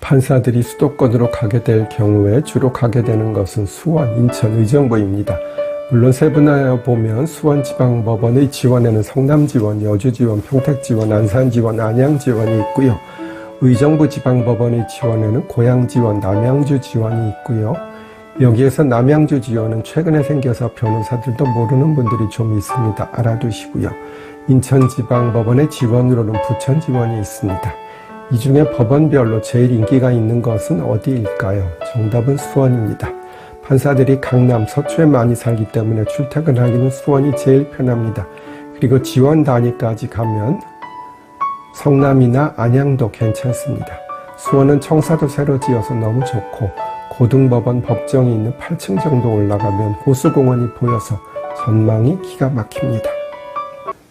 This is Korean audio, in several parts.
판사들이 수도권으로 가게 될 경우에 주로 가게 되는 것은 수원, 인천, 의정부입니다. 물론 세분화해 보면 수원지방법원의 지원에는 성남지원, 여주지원, 평택지원, 안산지원, 안양지원이 있고요. 의정부지방법원의 지원에는 고양지원, 남양주지원이 있고요. 여기에서 남양주 지원은 최근에 생겨서 변호사들도 모르는 분들이 좀 있습니다. 알아두시고요. 인천지방법원의 지원으로는 부천지원이 있습니다. 이 중에 법원별로 제일 인기가 있는 것은 어디일까요? 정답은 수원입니다. 판사들이 강남, 서초에 많이 살기 때문에 출퇴근하기는 수원이 제일 편합니다. 그리고 지원 단위까지 가면 성남이나 안양도 괜찮습니다. 수원은 청사도 새로 지어서 너무 좋고 고등법원 법정이 있는 8층 정도 올라가면 호수공원이 보여서 전망이 기가 막힙니다.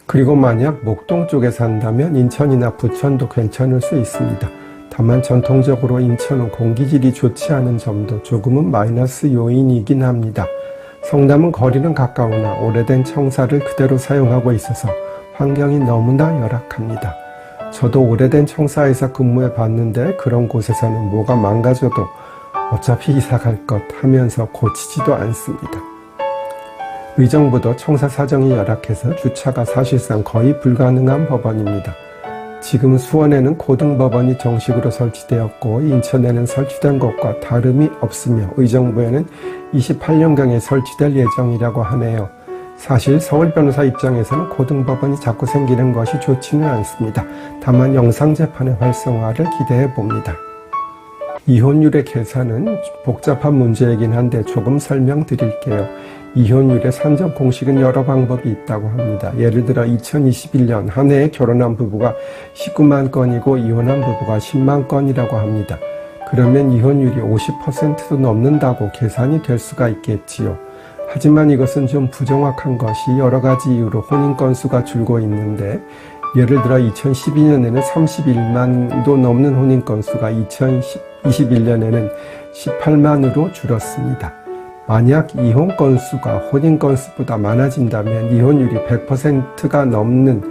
그리고 만약 목동 쪽에 산다면 인천이나 부천도 괜찮을 수 있습니다. 다만 전통적으로 인천은 공기질이 좋지 않은 점도 조금은 마이너스 요인이긴 합니다. 성남은 거리는 가까우나 오래된 청사를 그대로 사용하고 있어서 환경이 너무나 열악합니다. 저도 오래된 청사에서 근무해 봤는데 그런 곳에서는 뭐가 망가져도 어차피 이사 갈 것 하면서 고치지도 않습니다. 의정부도 청사 사정이 열악해서 주차가 사실상 거의 불가능한 법원입니다. 지금 수원에는 고등법원이 정식으로 설치되었고 인천에는 설치된 것과 다름이 없으며 의정부에는 28년경에 설치될 예정이라고 하네요. 사실 서울 변호사 입장에서는 고등법원이 자꾸 생기는 것이 좋지는 않습니다. 다만 영상재판의 활성화를 기대해 봅니다. 이혼율의 계산은 복잡한 문제이긴 한데 조금 설명드릴게요. 이혼율의 산정 공식은 여러 방법이 있다고 합니다. 예를 들어 2021년 한 해에 결혼한 부부가 19만 건이고 이혼한 부부가 10만 건이라고 합니다. 그러면 이혼율이 50%도 넘는다고 계산이 될 수가 있겠지요. 하지만 이것은 좀 부정확한 것이 여러 가지 이유로 혼인 건수가 줄고 있는데 예를 들어 2012년에는 31만도 넘는 혼인 건수가 2021년에는 18만으로 줄었습니다. 만약 이혼 건수가 혼인 건수보다 많아진다면 이혼율이 100%가 넘는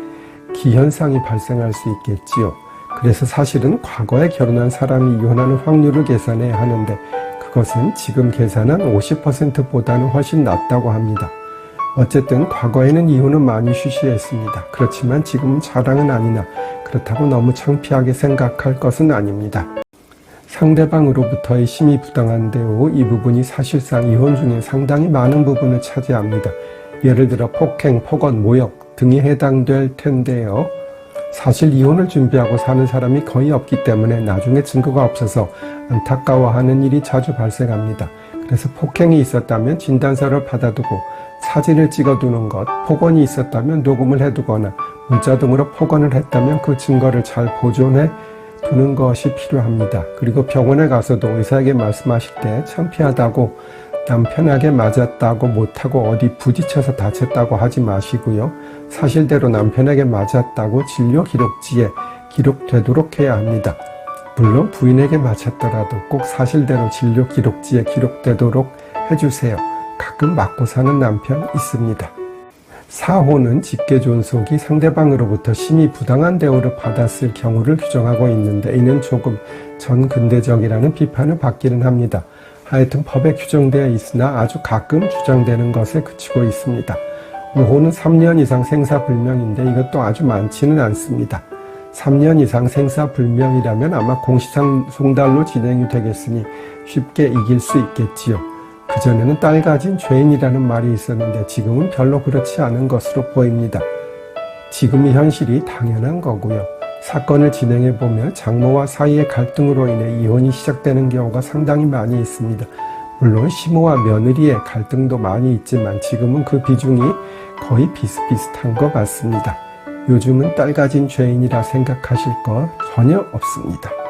기현상이 발생할 수 있겠지요. 그래서 사실은 과거에 결혼한 사람이 이혼하는 확률을 계산해야 하는데 그것은 지금 계산한 50%보다는 훨씬 낮다고 합니다. 어쨌든 과거에는 이혼은 많이 쉬쉬했습니다. 그렇지만 지금은 자랑은 아니나 그렇다고 너무 창피하게 생각할 것은 아닙니다. 상대방으로부터의 심히 부당한 대우, 이 부분이 사실상 이혼 중에 상당히 많은 부분을 차지합니다. 예를 들어 폭행, 폭언, 모욕 등이 해당될 텐데요. 사실 이혼을 준비하고 사는 사람이 거의 없기 때문에 나중에 증거가 없어서 안타까워하는 일이 자주 발생합니다. 그래서 폭행이 있었다면 진단서를 받아두고 사진을 찍어두는 것, 폭언이 있었다면 녹음을 해두거나 문자 등으로 폭언을 했다면 그 증거를 잘 보존해 두는 것이 필요합니다. 그리고 병원에 가서도 의사에게 말씀하실 때 창피하다고 남편에게 맞았다고 못하고 어디 부딪혀서 다쳤다고 하지 마시고요. 사실대로 남편에게 맞았다고 진료 기록지에 기록되도록 해야 합니다. 물론 부인에게 맞았더라도 꼭 사실대로 진료 기록지에 기록되도록 해주세요. 가끔 맞고 사는 남편 있습니다. 사호는 직계존속이 상대방으로부터 심히 부당한 대우를 받았을 경우를 규정하고 있는데 이는 조금 전근대적이라는 비판을 받기는 합니다. 하여튼 법에 규정되어 있으나 아주 가끔 주장되는 것에 그치고 있습니다. 우호는 3년 이상 생사불명인데 이것도 아주 많지는 않습니다. 3년 이상 생사불명이라면 아마 공시송달로 진행이 되겠으니 쉽게 이길 수 있겠지요. 그전에는 딸 가진 죄인이라는 말이 있었는데 지금은 별로 그렇지 않은 것으로 보입니다. 지금의 현실이 당연한 거고요. 사건을 진행해보면 장모와 사이의 갈등으로 인해 이혼이 시작되는 경우가 상당히 많이 있습니다. 물론 시모와 며느리의 갈등도 많이 있지만 지금은 그 비중이 거의 비슷비슷한 것 같습니다. 요즘은 딸 가진 죄인이라 생각하실 거 전혀 없습니다.